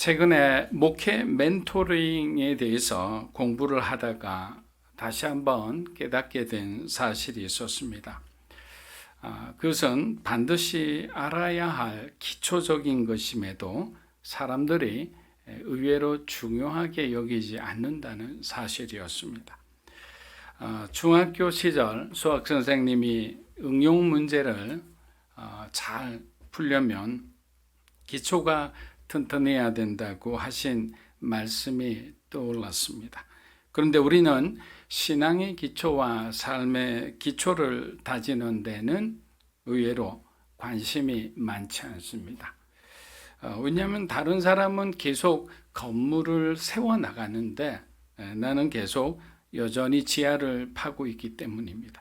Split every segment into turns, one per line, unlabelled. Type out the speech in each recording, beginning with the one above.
최근에 목회 멘토링에 대해서 공부를 하다가 다시 한번 깨닫게 된 사실이 있었습니다. 그것은 반드시 알아야 할 기초적인 것임에도 사람들이 의외로 중요하게 여기지 않는다는 사실이었습니다. 중학교 시절 수학 선생님이 응용 문제를 잘 풀려면 기초가 튼튼해야 된다고 하신 말씀이 떠올랐습니다. 그런데 우리는 신앙의 기초와 삶의 기초를 다지는 데는 의외로 관심이 많지 않습니다. 왜냐하면 다른 사람은 계속 건물을 세워나가는데 나는 계속 여전히 지하를 파고 있기 때문입니다.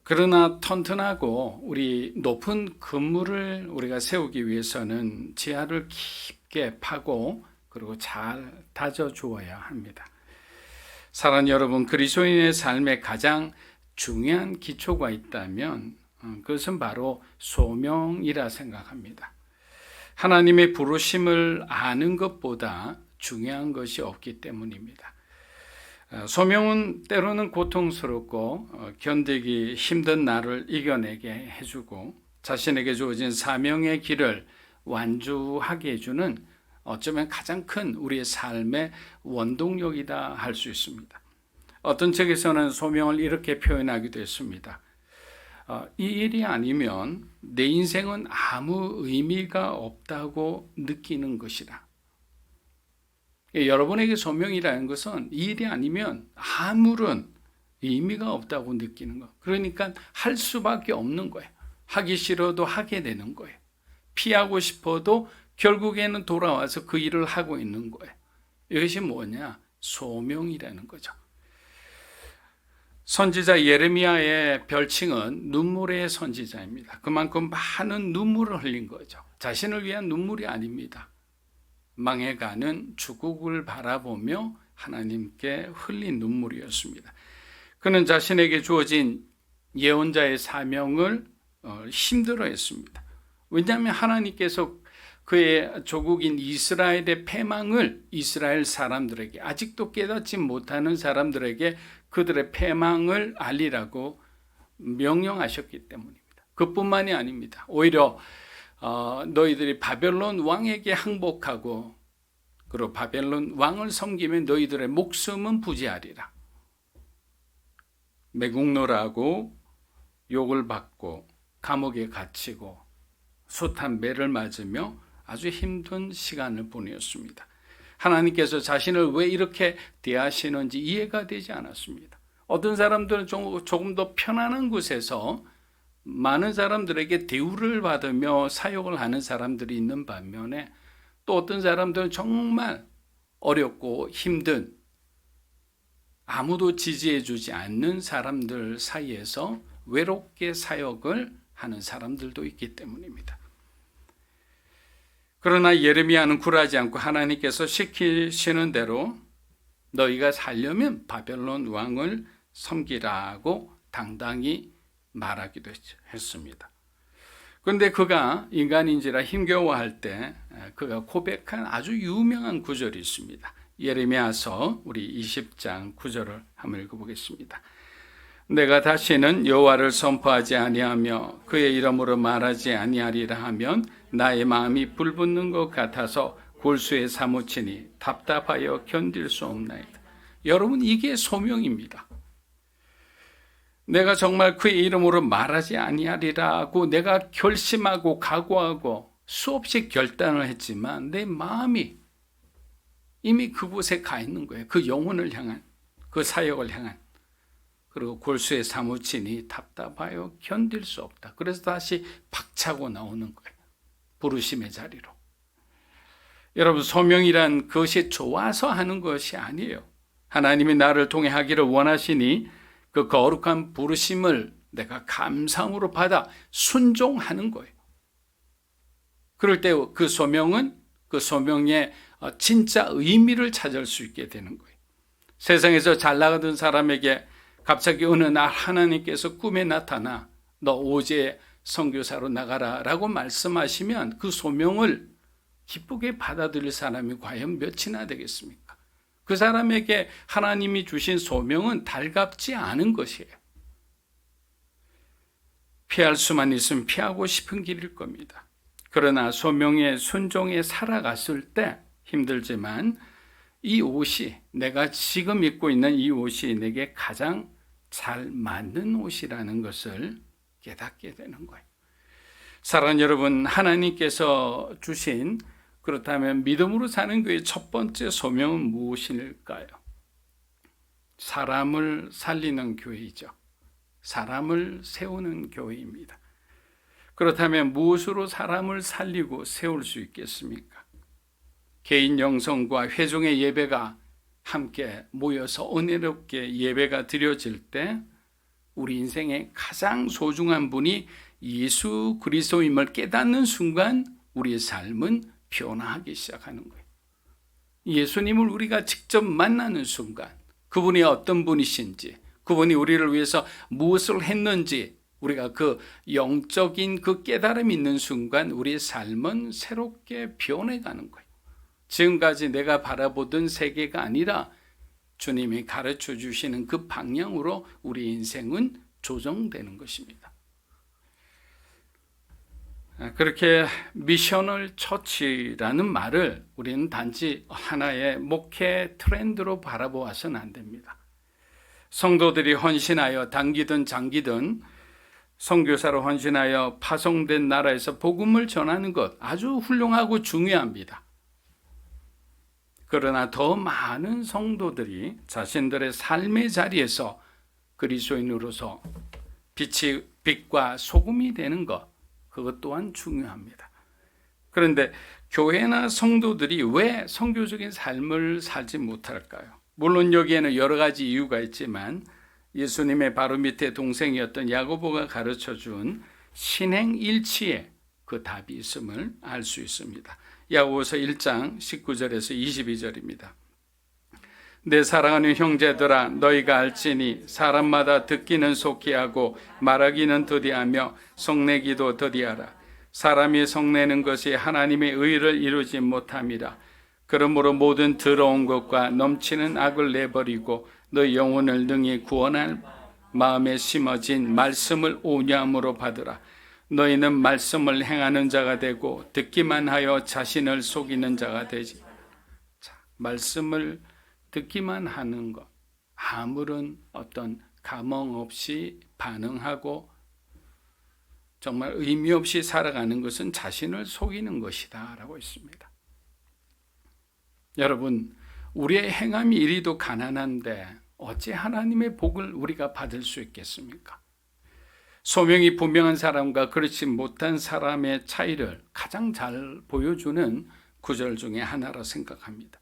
그러나 튼튼하고 우리 높은 건물을 우리가 세우기 위해서는 지하를 깊게 파고 그리고 잘 다져 주어야 합니다. 사랑하는 여러분, 그리스도인의 삶에 가장 중요한 기초가 있다면 그것은 바로 소명이라 생각합니다. 하나님의 부르심을 아는 것보다 중요한 것이 없기 때문입니다. 소명은 때로는 고통스럽고 견디기 힘든 나를 이겨내게 해주고 자신에게 주어진 사명의 길을 완주하게 해주는 어쩌면 가장 큰 우리의 삶의 원동력이다 할 수 있습니다. 어떤 책에서는 소명을 이렇게 표현하기도 했습니다. 이 일이 아니면 내 인생은 아무 의미가 없다고 느끼는 것이다. 여러분에게 소명이라는 것은 이 일이 아니면 아무런 의미가 없다고 느끼는 것. 그러니까 할 수밖에 없는 거예요. 하기 싫어도 하게 되는 거예요. 피하고 싶어도 결국에는 돌아와서 그 일을 하고 있는 거예요. 이것이 뭐냐? 소명이라는 거죠. 선지자 예레미야의 별칭은 눈물의 선지자입니다. 그만큼 많은 눈물을 흘린 거죠. 자신을 위한 눈물이 아닙니다. 망해가는 주국을 바라보며 하나님께 흘린 눈물이었습니다. 그는 자신에게 주어진 예언자의 사명을 힘들어했습니다. 왜냐하면 하나님께서 그의 조국인 이스라엘의 패망을 이스라엘 사람들에게, 아직도 깨닫지 못하는 사람들에게 그들의 패망을 알리라고 명령하셨기 때문입니다. 그뿐만이 아닙니다. 오히려 너희들이 바벨론 왕에게 항복하고 그리고 바벨론 왕을 섬기면 너희들의 목숨은 부지하리라. 매국노라고 욕을 받고 감옥에 갇히고 숱한 매를 맞으며 아주 힘든 시간을 보내었습니다. 하나님께서 자신을 왜 이렇게 대하시는지 이해가 되지 않았습니다. 어떤 사람들은 조금 더 편안한 곳에서 많은 사람들에게 대우를 받으며 사역을 하는 사람들이 있는 반면에 또 어떤 사람들은 정말 어렵고 힘든 아무도 지지해 주지 않는 사람들 사이에서 외롭게 사역을 하는 사람들도 있기 때문입니다. 그러나 예레미야는 굴하지 않고 하나님께서 시키시는 대로 너희가 살려면 바벨론 왕을 섬기라고 당당히 말하기도 했습니다. 그런데 그가 인간인지라 힘겨워할 때 그가 고백한 아주 유명한 구절이 있습니다. 예레미야서 우리 20장 9절을 한번 읽어보겠습니다. 내가 다시는 여호와를 선포하지 아니하며 그의 이름으로 말하지 아니하리라 하면 나의 마음이 불붙는 것 같아서 골수에 사무치니 답답하여 견딜 수 없나이다. 여러분, 이게 소명입니다. 내가 정말 그의 이름으로 말하지 아니하리라고 내가 결심하고 각오하고 수없이 결단을 했지만 내 마음이 이미 그곳에 가 있는 거예요. 그 영혼을 향한, 그 사역을 향한. 그리고 골수에 사무치니 답답하여 견딜 수 없다. 그래서 다시 박차고 나오는 거예요. 부르심의 자리로. 여러분, 소명이란 그것이 좋아서 하는 것이 아니에요. 하나님이 나를 통해 하기를 원하시니 그 거룩한 부르심을 내가 감사함으로 받아 순종하는 거예요. 그럴 때 그 소명은 그 소명의 진짜 의미를 찾을 수 있게 되는 거예요. 세상에서 잘 나가던 사람에게 갑자기 어느 날 하나님께서 꿈에 나타나 너 오제 선교사로 나가라 라고 말씀하시면 그 소명을 기쁘게 받아들일 사람이 과연 몇이나 되겠습니까? 그 사람에게 하나님이 주신 소명은 달갑지 않은 것이에요. 피할 수만 있으면 피하고 싶은 길일 겁니다. 그러나 소명에 순종해 살아갔을 때 힘들지만 이 옷이, 내가 지금 입고 있는 이 옷이 내게 가장 잘 맞는 옷이라는 것을 깨닫게 되는 거예요. 사랑하는 여러분, 하나님께서 주신, 그렇다면 믿음으로 사는 교회의 첫 번째 소명은 무엇일까요? 사람을 살리는 교회이죠. 사람을 세우는 교회입니다. 그렇다면 무엇으로 사람을 살리고 세울 수 있겠습니까? 개인 영성과 회중의 예배가 함께 모여서 은혜롭게 예배가 드려질 때 우리 인생의 가장 소중한 분이 예수 그리스도임을 깨닫는 순간 우리의 삶은 변화하기 시작하는 거예요. 예수님을 우리가 직접 만나는 순간 그분이 어떤 분이신지, 그분이 우리를 위해서 무엇을 했는지 우리가 그 영적인 그 깨달음이 있는 순간 우리의 삶은 새롭게 변해가는 거예요. 지금까지 내가 바라보던 세계가 아니라 주님이 가르쳐 주시는 그 방향으로 우리 인생은 조정되는 것입니다. 그렇게 미셔널 처치라는 말을 우리는 단지 하나의 목회 트렌드로 바라보아서는 안 됩니다. 성도들이 헌신하여 단기든 장기든 선교사로 헌신하여 파송된 나라에서 복음을 전하는 것 아주 훌륭하고 중요합니다. 그러나 더 많은 성도들이 자신들의 삶의 자리에서 그리스도인으로서 빛과 소금이 되는 것, 그것 또한 중요합니다. 그런데 교회나 성도들이 왜 선교적인 삶을 살지 못할까요? 물론 여기에는 여러 가지 이유가 있지만 예수님의 바로 밑에 동생이었던 야고보가 가르쳐준 신행일치에 그 답이 있음을 알 수 있습니다. 야고보서 1장 19절에서 22절입니다. 내 사랑하는 형제들아, 너희가 알지니 사람마다 듣기는 속히 하고 말하기는 더디하며 성내기도 더디하라. 사람이 성내는 것이 하나님의 의를 이루지 못함이라. 그러므로 모든 더러운 것과 넘치는 악을 내버리고 너희 영혼을 능히 구원할 마음에 심어진 말씀을 온유함으로 받으라. 너희는 말씀을 행하는 자가 되고 듣기만 하여 자신을 속이는 자가 되지. 자, 말씀을 듣기만 하는 것, 아무런 어떤 감흥 없이 반응하고 정말 의미 없이 살아가는 것은 자신을 속이는 것이다 라고 있습니다. 여러분, 우리의 행함이 이리도 가난한데 어찌 하나님의 복을 우리가 받을 수 있겠습니까? 소명이 분명한 사람과 그렇지 못한 사람의 차이를 가장 잘 보여주는 구절 중에 하나라 생각합니다.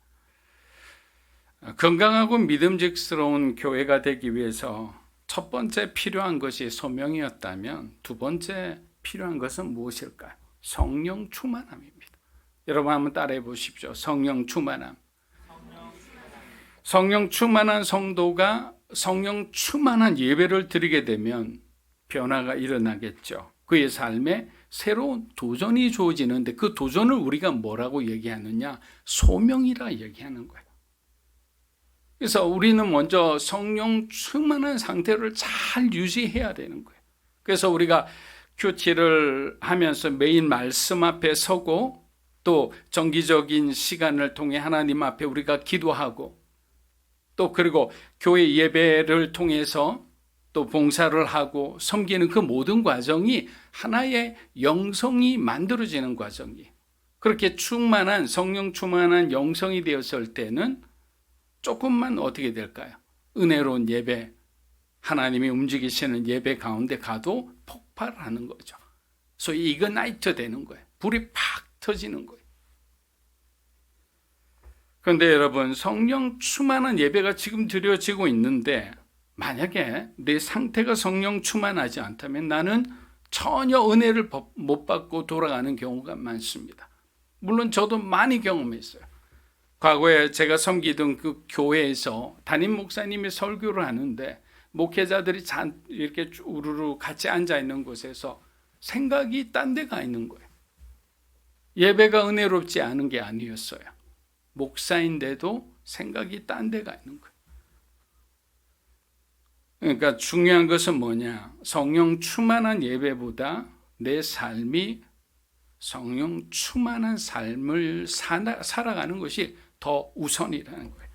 건강하고 믿음직스러운 교회가 되기 위해서 첫 번째 필요한 것이 소명이었다면 두 번째 필요한 것은 무엇일까요? 성령 충만함입니다. 여러분 한번 따라해 보십시오. 성령 충만함. 성령 충만한 성도가 성령 충만한 예배를 드리게 되면 변화가 일어나겠죠. 그의 삶에 새로운 도전이 주어지는데 그 도전을 우리가 뭐라고 얘기하느냐? 소명이라 얘기하는 거예요. 그래서 우리는 먼저 성령 충만한 상태를 잘 유지해야 되는 거예요. 그래서 우리가 큐티를 하면서 매일 말씀 앞에 서고 또 정기적인 시간을 통해 하나님 앞에 우리가 기도하고 또 그리고 교회 예배를 통해서 또 봉사를 하고 섬기는 그 모든 과정이 하나의 영성이 만들어지는 과정이에요. 그렇게 충만한 성령 충만한 영성이 되었을 때는 조금만 어떻게 될까요? 은혜로운 예배, 하나님이 움직이시는 예배 가운데 가도 폭발하는 거죠. 소위 이그나이트 되는 거예요. 불이 팍 터지는 거예요. 그런데 여러분, 성령 충만한 예배가 지금 드려지고 있는데 만약에 내 상태가 성령 충만하지 않다면 나는 전혀 은혜를 못 받고 돌아가는 경우가 많습니다. 물론 저도 많이 경험했어요. 과거에 제가 섬기던 그 교회에서 담임 목사님이 설교를 하는데 목회자들이 이렇게 우르르 같이 앉아 있는 곳에서 생각이 딴 데 가 있는 거예요. 예배가 은혜롭지 않은 게 아니었어요. 목사인데도 생각이 딴 데가 있는 거예요. 그러니까 중요한 것은 뭐냐? 성령 충만한 예배보다 내 삶이 성령 충만한 삶을 살아가는 것이 더 우선이라는 거예요.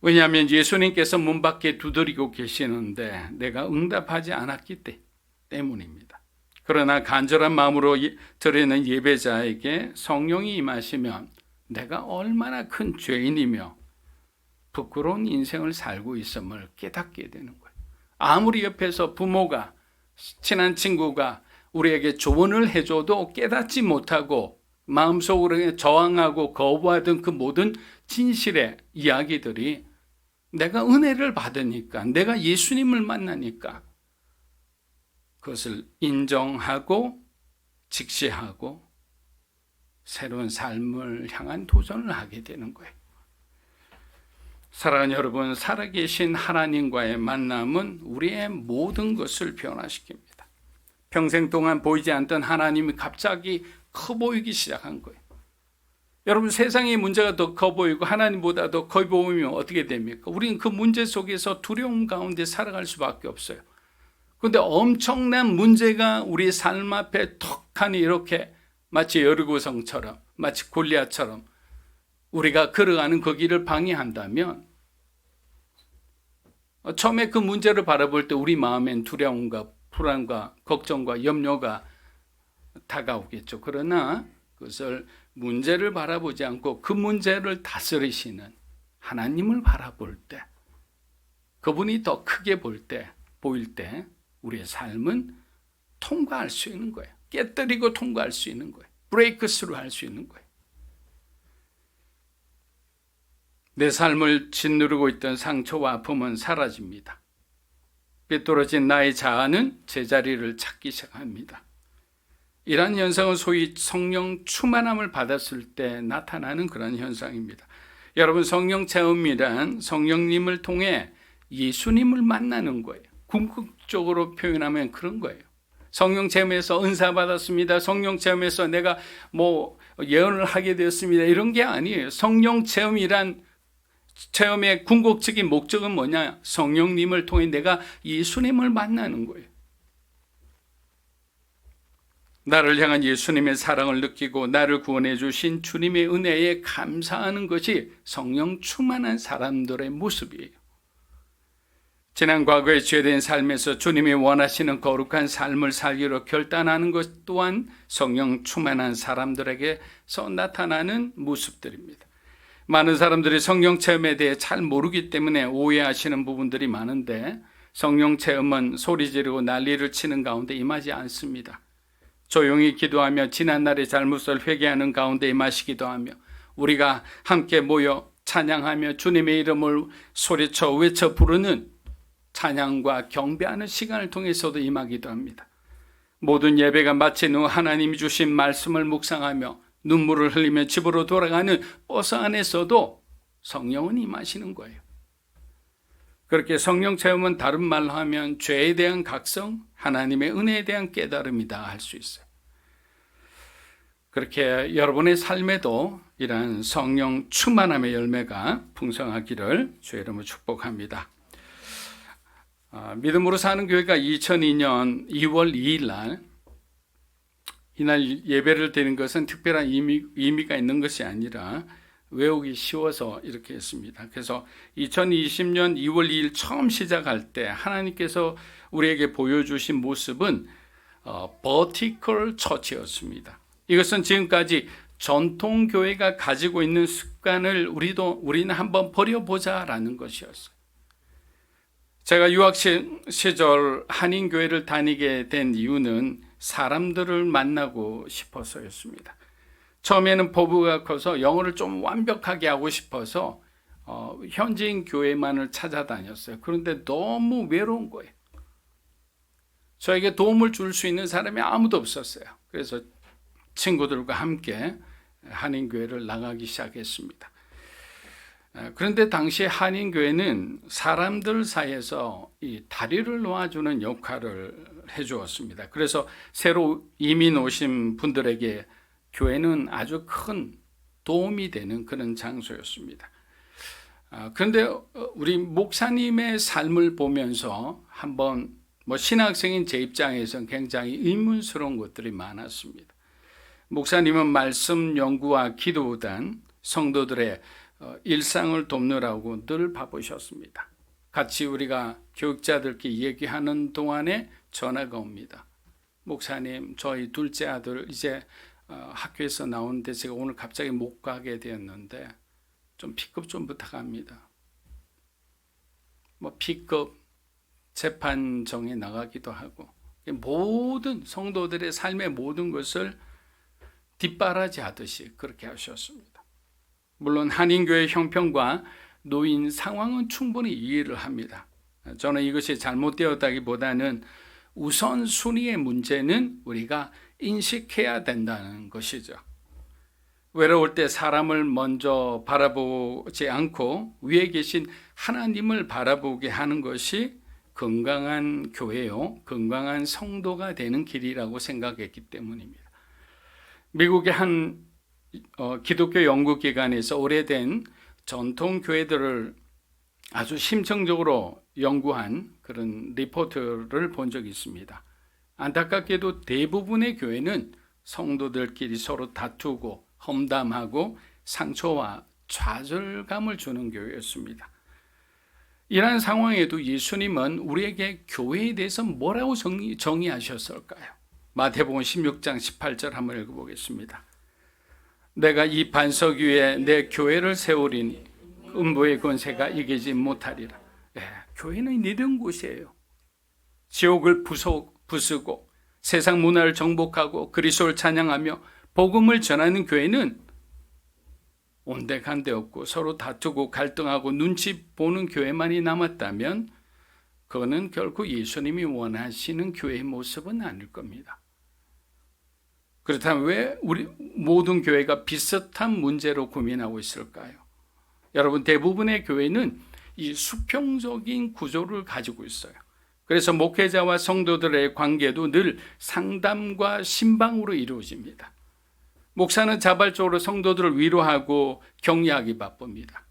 왜냐하면 예수님께서 문 밖에 두드리고 계시는데 내가 응답하지 않았기 때문입니다. 그러나 간절한 마음으로 드리는 예배자에게 성령이 임하시면 내가 얼마나 큰 죄인이며 부끄러운 인생을 살고 있음을 깨닫게 되는 거예요. 아무리 옆에서 부모가, 친한 친구가 우리에게 조언을 해줘도 깨닫지 못하고 마음속으로 저항하고 거부하던 그 모든 진실의 이야기들이 내가 은혜를 받으니까, 내가 예수님을 만나니까 그것을 인정하고 직시하고 새로운 삶을 향한 도전을 하게 되는 거예요. 사랑하는 여러분, 살아계신 하나님과의 만남은 우리의 모든 것을 변화시킵니다. 평생 동안 보이지 않던 하나님이 갑자기 커 보이기 시작한 거예요. 여러분, 세상의 문제가 더 커 보이고 하나님보다 더 커 보이면 어떻게 됩니까? 우리는 그 문제 속에서 두려움 가운데 살아갈 수밖에 없어요. 그런데 엄청난 문제가 우리 삶 앞에 턱하니 이렇게 마치 여리고성처럼, 마치 골리앗처럼 우리가 걸어가는 그 길을 방해한다면 처음에 그 문제를 바라볼 때 우리 마음엔 두려움과 불안과 걱정과 염려가 다가오겠죠. 그러나 그것을 문제를 바라보지 않고 그 문제를 다스리시는 하나님을 바라볼 때, 그분이 더 크게 보일 때 우리의 삶은 통과할 수 있는 거예요. 깨뜨리고 통과할 수 있는 거예요. 브레이크 스루 할 수 있는 거예요. 내 삶을 짓누르고 있던 상처와 아픔은 사라집니다. 삐뚤어진 나의 자아는 제자리를 찾기 시작합니다. 이러한 현상은 소위 성령 충만함을 받았을 때 나타나는 그런 현상입니다. 여러분, 성령 체험이란 성령님을 통해 예수님을 만나는 거예요. 궁극적으로 표현하면 그런 거예요. 성령 체험에서 은사 받았습니다. 성령 체험에서 내가 예언을 하게 되었습니다. 이런 게 아니에요. 성령 체험이란 체험의 궁극적인 목적은 뭐냐? 성령님을 통해 내가 예수님을 만나는 거예요. 나를 향한 예수님의 사랑을 느끼고 나를 구원해 주신 주님의 은혜에 감사하는 것이 성령 충만한 사람들의 모습이에요. 지난 과거의 죄된 삶에서 주님이 원하시는 거룩한 삶을 살기로 결단하는 것 또한 성령 충만한 사람들에게서 나타나는 모습들입니다. 많은 사람들이 성령 체험에 대해 잘 모르기 때문에 오해하시는 부분들이 많은데, 성령 체험은 소리 지르고 난리를 치는 가운데 임하지 않습니다. 조용히 기도하며 지난날의 잘못을 회개하는 가운데 임하시기도 하며, 우리가 함께 모여 찬양하며 주님의 이름을 소리쳐 외쳐 부르는 찬양과 경배하는 시간을 통해서도 임하기도 합니다. 모든 예배가 마친 후 하나님이 주신 말씀을 묵상하며 눈물을 흘리며 집으로 돌아가는 버스 안에서도 성령은 임하시는 거예요. 그렇게 성령 체험은 다른 말로 하면 죄에 대한 각성, 하나님의 은혜에 대한 깨달음이다 할 수 있어요. 그렇게 여러분의 삶에도 이러한 성령 충만함의 열매가 풍성하기를 주의 이름으로 축복합니다. 믿음으로 사는 교회가 2002년 2월 2일 날, 이날 예배를 드리는 것은 특별한 의미가 있는 것이 아니라 외우기 쉬워서 이렇게 했습니다. 그래서 2020년 2월 2일 처음 시작할 때 하나님께서 우리에게 보여주신 모습은 버티컬 처치였습니다. 이것은 지금까지 전통교회가 가지고 있는 습관을 우리는 한번 버려보자라는 것이었어요. 제가 유학 시절 한인교회를 다니게 된 이유는 사람들을 만나고 싶어서였습니다. 처음에는 포부가 커서 영어를 좀 완벽하게 하고 싶어서 현지인 교회만을 찾아다녔어요. 그런데 너무 외로운 거예요. 저에게 도움을 줄 수 있는 사람이 아무도 없었어요. 그래서 친구들과 함께 한인교회를 나가기 시작했습니다. 그런데 당시 한인교회는 사람들 사이에서 이 다리를 놓아주는 역할을 해주었습니다. 그래서 새로 이민 오신 분들에게 교회는 아주 큰 도움이 되는 그런 장소였습니다. 그런데 우리 목사님의 삶을 보면서 한번 신학생인 제 입장에서는 굉장히 의문스러운 것들이 많았습니다. 목사님은 말씀 연구와 기도단 성도들의 일상을 돕느라고 늘 바쁘셨습니다. 같이 우리가 교육자들끼리 얘기하는 동안에 전화가 옵니다. 목사님, 저희 둘째 아들 이제 학교에서 나오는데 제가 오늘 갑자기 못 가게 되었는데 좀 픽업 좀 부탁합니다. 픽업 재판정에 나가기도 하고 모든 성도들의 삶의 모든 것을 뒷바라지 하듯이 그렇게 하셨습니다. 물론 한인교회 형편과 노인 상황은 충분히 이해를 합니다. 저는 이것이 잘못되었다기보다는 우선순위의 문제는 우리가 인식해야 된다는 것이죠. 외로울 때 사람을 먼저 바라보지 않고 위에 계신 하나님을 바라보게 하는 것이 건강한 교회요, 건강한 성도가 되는 길이라고 생각했기 때문입니다. 미국의 한 기독교 연구기관에서 오래된 전통 교회들을 아주 심층적으로 연구한 그런 리포트를 본 적이 있습니다. 안타깝게도 대부분의 교회는 성도들끼리 서로 다투고 험담하고 상처와 좌절감을 주는 교회였습니다. 이러한 상황에도 예수님은 우리에게 교회에 대해서 뭐라고 정의하셨을까요? 마태복음 16장 18절 한번 읽어보겠습니다. 내가 이 반석 위에 내 교회를 세우리니 음부의 권세가 이기지 못하리라. 교회는 이런 곳이에요. 지옥을 부수고 세상 문화를 정복하고 그리스도를 찬양하며 복음을 전하는 교회는 온데간데 없고 서로 다투고 갈등하고 눈치 보는 교회만이 남았다면 그거는 결코 예수님이 원하시는 교회의 모습은 아닐 겁니다. 그렇다면 왜 우리 모든 교회가 비슷한 문제로 고민하고 있을까요? 여러분, 대부분의 교회는 이 수평적인 구조를 가지고 있어요. 그래서 목회자와 성도들의 관계도 늘 상담과 신방으로 이루어집니다. 목사는 자발적으로 성도들을 위로하고 격려하기 바쁩니다.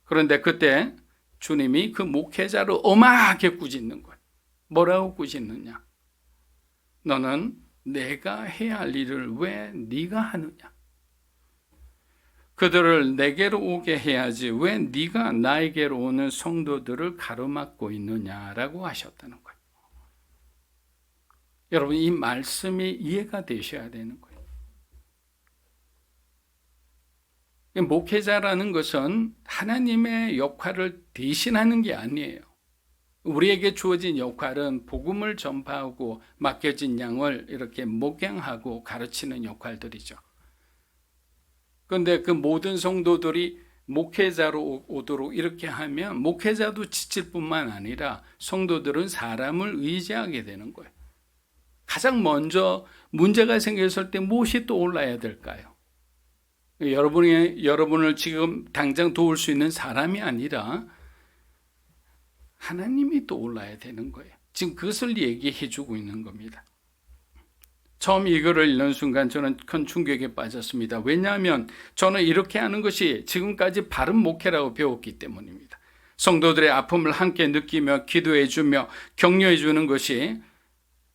그런데 그때 주님이 그 목회자를 엄하게 꾸짖는 거예요. 뭐라고 꾸짖느냐? 너는 내가 해야 할 일을 왜 네가 하느냐? 그들을 내게로 오게 해야지 왜 네가 나에게로 오는 성도들을 가로막고 있느냐라고 하셨다는 거예요. 여러분, 이 말씀이 이해가 되셔야 되는 거예요. 목회자라는 것은 하나님의 역할을 대신하는 게 아니에요. 우리에게 주어진 역할은 복음을 전파하고 맡겨진 양을 이렇게 목양하고 가르치는 역할들이죠. 그런데 그 모든 성도들이 목회자로 오도록 이렇게 하면 목회자도 지칠 뿐만 아니라 성도들은 사람을 의지하게 되는 거예요. 가장 먼저 문제가 생겼을 때 무엇이 떠올라야 될까요? 여러분을 지금 당장 도울 수 있는 사람이 아니라 하나님이 떠올라야 되는 거예요. 지금 그것을 얘기해 주고 있는 겁니다. 처음 이거를 읽는 순간 저는 큰 충격에 빠졌습니다. 왜냐하면 저는 이렇게 하는 것이 지금까지 바른 목회라고 배웠기 때문입니다. 성도들의 아픔을 함께 느끼며 기도해 주며 격려해 주는 것이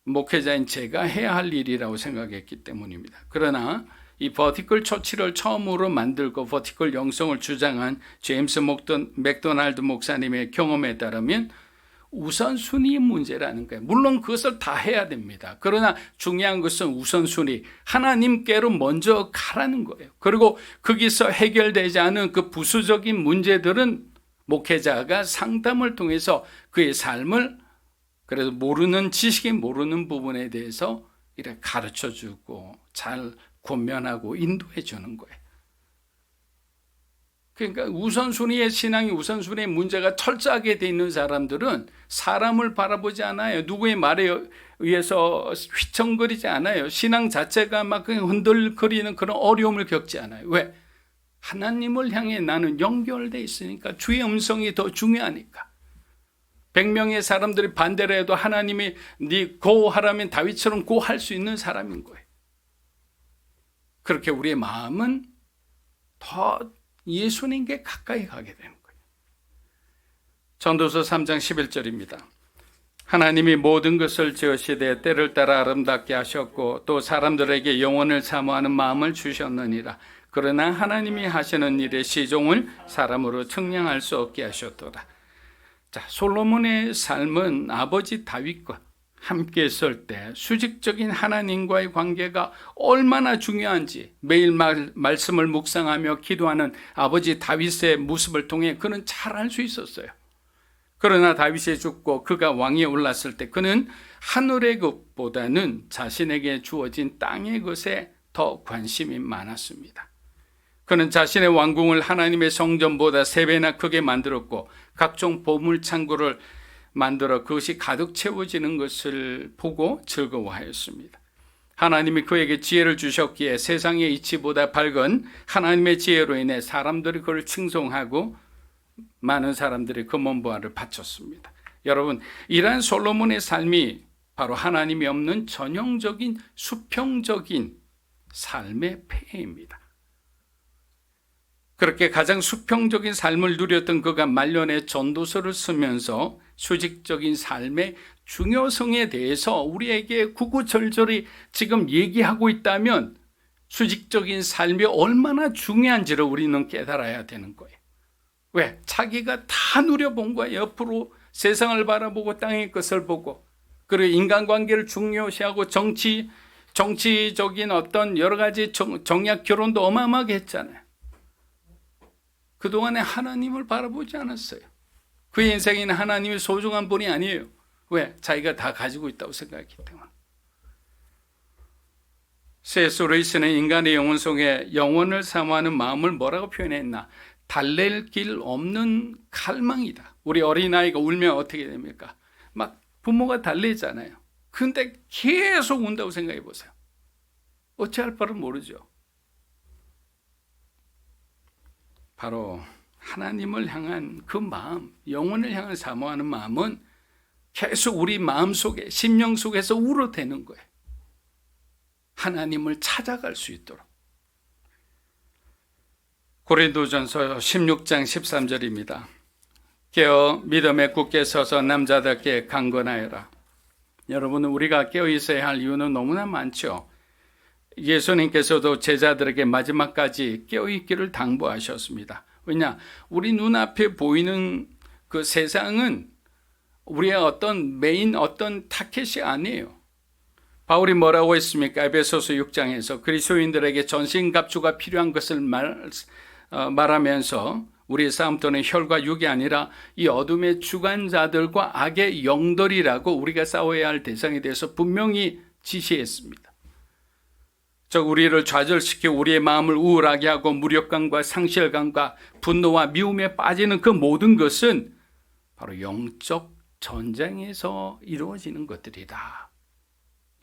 목회자인 제가 해야 할 일이라고 생각했기 때문입니다. 그러나 이 버티컬 처치를 처음으로 만들고 버티컬 영성을 주장한 제임스 맥도날드 목사님의 경험에 따르면 우선순위 문제라는 거예요. 물론 그것을 다 해야 됩니다. 그러나 중요한 것은 우선순위, 하나님께로 먼저 가라는 거예요. 그리고 거기서 해결되지 않은 그 부수적인 문제들은 목회자가 상담을 통해서 그의 삶을, 그래서 모르는 지식이 모르는 부분에 대해서 이렇게 가르쳐주고 잘 권면하고 인도해 주는 거예요. 그러니까 우선순위의 신앙이 우선순위의 문제가 철저하게 돼 있는 사람들은 사람을 바라보지 않아요. 누구의 말에 의해서 휘청거리지 않아요. 신앙 자체가 막 흔들거리는 그런 어려움을 겪지 않아요. 왜? 하나님을 향해 나는 연결돼 있으니까, 주의 음성이 더 중요하니까. 100명의 사람들이 반대를 해도 하나님이 네 고하라면 다윗처럼 고할 수 있는 사람인 거예요. 그렇게 우리의 마음은 더 예수님께 가까이 가게 되는 거예요. 전도서 3장 11절입니다. 하나님이 모든 것을 지으시되 때를 따라 아름답게 하셨고 또 사람들에게 영원을 사모하는 마음을 주셨느니라. 그러나 하나님이 하시는 일의 시종을 사람으로 측량할 수 없게 하셨더라. 자, 솔로몬의 삶은 아버지 다윗과 함께 있을 때 수직적인 하나님과의 관계가 얼마나 중요한지 매일 말씀을 묵상하며 기도하는 아버지 다윗의 모습을 통해 그는 잘 알 수 있었어요. 그러나 다윗이 죽고 그가 왕위에 올랐을 때 그는 하늘의 것보다는 자신에게 주어진 땅의 것에 더 관심이 많았습니다. 그는 자신의 왕궁을 하나님의 성전보다 3배나 크게 만들었고 각종 보물창고를 만들어 그것이 가득 채워지는 것을 보고 즐거워하였습니다. 하나님이 그에게 지혜를 주셨기에 세상의 이치보다 밝은 하나님의 지혜로 인해 사람들이 그를 칭송하고 많은 사람들이 금원보화를 바쳤습니다. 여러분, 이러한 솔로몬의 삶이 바로 하나님이 없는 전형적인 수평적인 삶의 폐해입니다. 그렇게 가장 수평적인 삶을 누렸던 그가 말년에 전도서를 쓰면서 수직적인 삶의 중요성에 대해서 우리에게 구구절절히 지금 얘기하고 있다면 수직적인 삶이 얼마나 중요한지를 우리는 깨달아야 되는 거예요. 왜? 자기가 다 누려본 거야. 옆으로 세상을 바라보고 땅의 것을 보고, 그리고 인간관계를 중요시하고 정치적인 어떤 여러 가지 정약 결혼도 어마어마하게 했잖아요. 그동안에 하나님을 바라보지 않았어요. 그의 인생에는 하나님이 소중한 분이 아니에요. 왜? 자기가 다 가지고 있다고 생각했기 때문에. C.S. 루이스는 인간의 영혼 속에 영원을 사모하는 마음을 뭐라고 표현했나? 달랠 길 없는 갈망이다. 우리 어린아이가 울면 어떻게 됩니까? 막 부모가 달래잖아요. 근데 계속 운다고 생각해 보세요. 어찌할 바를 모르죠. 바로 하나님을 향한 그 마음, 영혼을 향한 사모하는 마음은 계속 우리 마음 속에, 심령 속에서 우러대는 거예요. 하나님을 찾아갈 수 있도록. 고린도전서 16장 13절입니다. 깨어 믿음에 굳게 서서 남자답게 강건하여라. 여러분, 우리가 깨어 있어야 할 이유는 너무나 많죠. 예수님께서도 제자들에게 마지막까지 깨어있기를 당부하셨습니다. 왜냐? 우리 눈앞에 보이는 그 세상은 우리의 어떤 메인 어떤 타켓이 아니에요. 바울이 뭐라고 했습니까? 에베소서 6장에서 그리스도인들에게 전신갑주가 필요한 것을 말하면서 우리의 싸움터는 혈과 육이 아니라 이 어둠의 주관자들과 악의 영들이라고 우리가 싸워야 할 대상에 대해서 분명히 지시했습니다. 즉 우리를 좌절시켜 우리의 마음을 우울하게 하고 무력감과 상실감과 분노와 미움에 빠지는 그 모든 것은 바로 영적 전쟁에서 이루어지는 것들이다.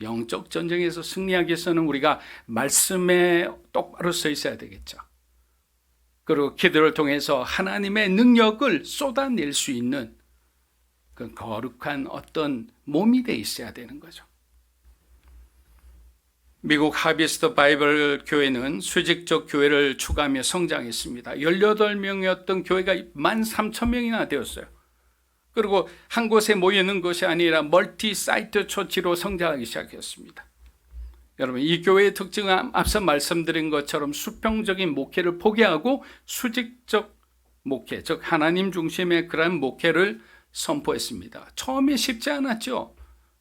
영적 전쟁에서 승리하기 위해서는 우리가 말씀에 똑바로 서 있어야 되겠죠. 그리고 기도를 통해서 하나님의 능력을 쏟아낼 수 있는 그 거룩한 어떤 몸이 돼 있어야 되는 거죠. 미국 하비스트 바이블 교회는 수직적 교회를 추구하며 성장했습니다. 18명이었던 교회가 13,000명이나 되었어요. 그리고 한 곳에 모이는 것이 아니라 멀티 사이트 처치로 성장하기 시작했습니다. 여러분, 이 교회의 특징은 앞서 말씀드린 것처럼 수평적인 목회를 포기하고 수직적 목회, 즉 하나님 중심의 그런 목회를 선포했습니다. 처음에 쉽지 않았죠.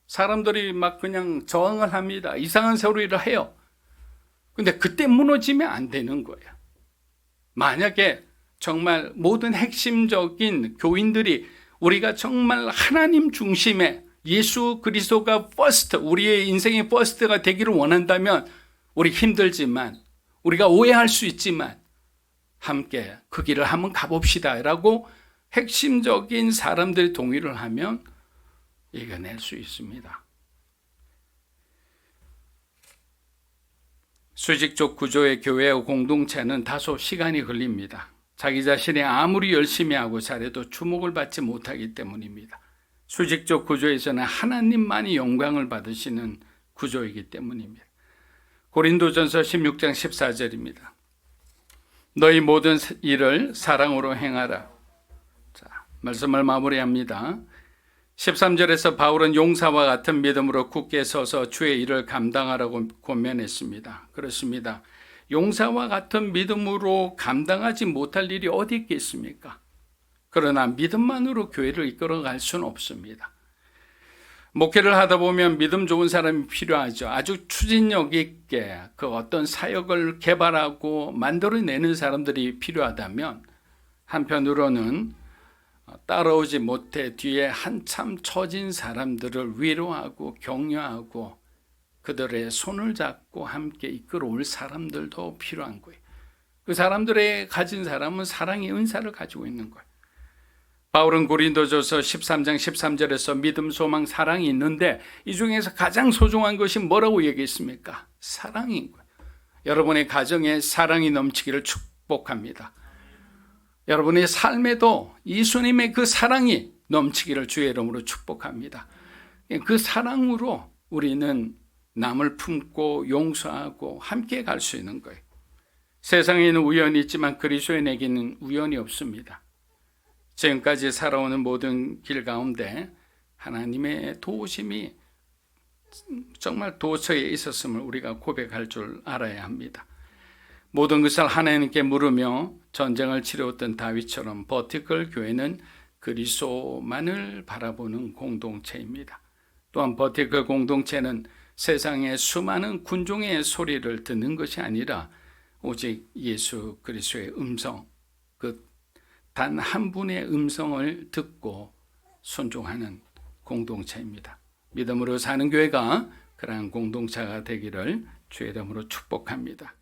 사람들이 막 그냥 저항을 합니다. 이상한 소리를 해요. 근데 그때 무너지면 안 되는 거예요. 만약에 정말 모든 핵심적인 교인들이 우리가 정말 하나님 중심의 예수 그리스도가 퍼스트, 우리의 인생의 퍼스트가 되기를 원한다면 우리 힘들지만 우리가 오해할 수 있지만 함께 그 길을 한번 가봅시다 라고 핵심적인 사람들이 동의를 하면 이겨낼 수 있습니다. 수직적 구조의 교회와 공동체는 다소 시간이 걸립니다. 자기 자신이 아무리 열심히 하고 잘해도 주목을 받지 못하기 때문입니다. 수직적 구조에서는 하나님만이 영광을 받으시는 구조이기 때문입니다. 고린도전서 16장 14절입니다. 너희 모든 일을 사랑으로 행하라. 자, 말씀을 마무리합니다. 13절에서 바울은 용사와 같은 믿음으로 굳게 서서 주의 일을 감당하라고 권면했습니다. 그렇습니다. 용사와 같은 믿음으로 감당하지 못할 일이 어디 있겠습니까? 그러나 믿음만으로 교회를 이끌어갈 수는 없습니다. 목회를 하다 보면 믿음 좋은 사람이 필요하죠. 아주 추진력 있게 그 어떤 사역을 개발하고 만들어내는 사람들이 필요하다면, 한편으로는 따라오지 못해 뒤에 한참 처진 사람들을 위로하고 격려하고 그들의 손을 잡고 함께 이끌어올 사람들도 필요한 거예요. 그 사람들의 가진 사람은 사랑의 은사를 가지고 있는 거예요. 바울은 고린도전서 13장 13절에서 믿음, 소망, 사랑이 있는데 이 중에서 가장 소중한 것이 뭐라고 얘기했습니까? 사랑인 거예요. 여러분의 가정에 사랑이 넘치기를 축복합니다. 여러분의 삶에도 예수님의 그 사랑이 넘치기를 주의 이름으로 축복합니다. 그 사랑으로 우리는 남을 품고 용서하고 함께 갈 수 있는 거예요. 세상에는 우연이 있지만 그리스도인에게는 우연이 없습니다. 지금까지 살아오는 모든 길 가운데 하나님의 도우심이 정말 도처에 있었음을 우리가 고백할 줄 알아야 합니다. 모든 것을 하나님께 물으며 전쟁을 치르었던 다윗처럼 버티컬 교회는 그리스도만을 바라보는 공동체입니다. 또한 버티컬 공동체는 세상의 수많은 군종의 소리를 듣는 것이 아니라 오직 예수 그리스도의 음성, 그 단 한 분의 음성을 듣고 순종하는 공동체입니다. 믿음으로 사는 교회가 그러한 공동체가 되기를 주의 이름으로 축복합니다.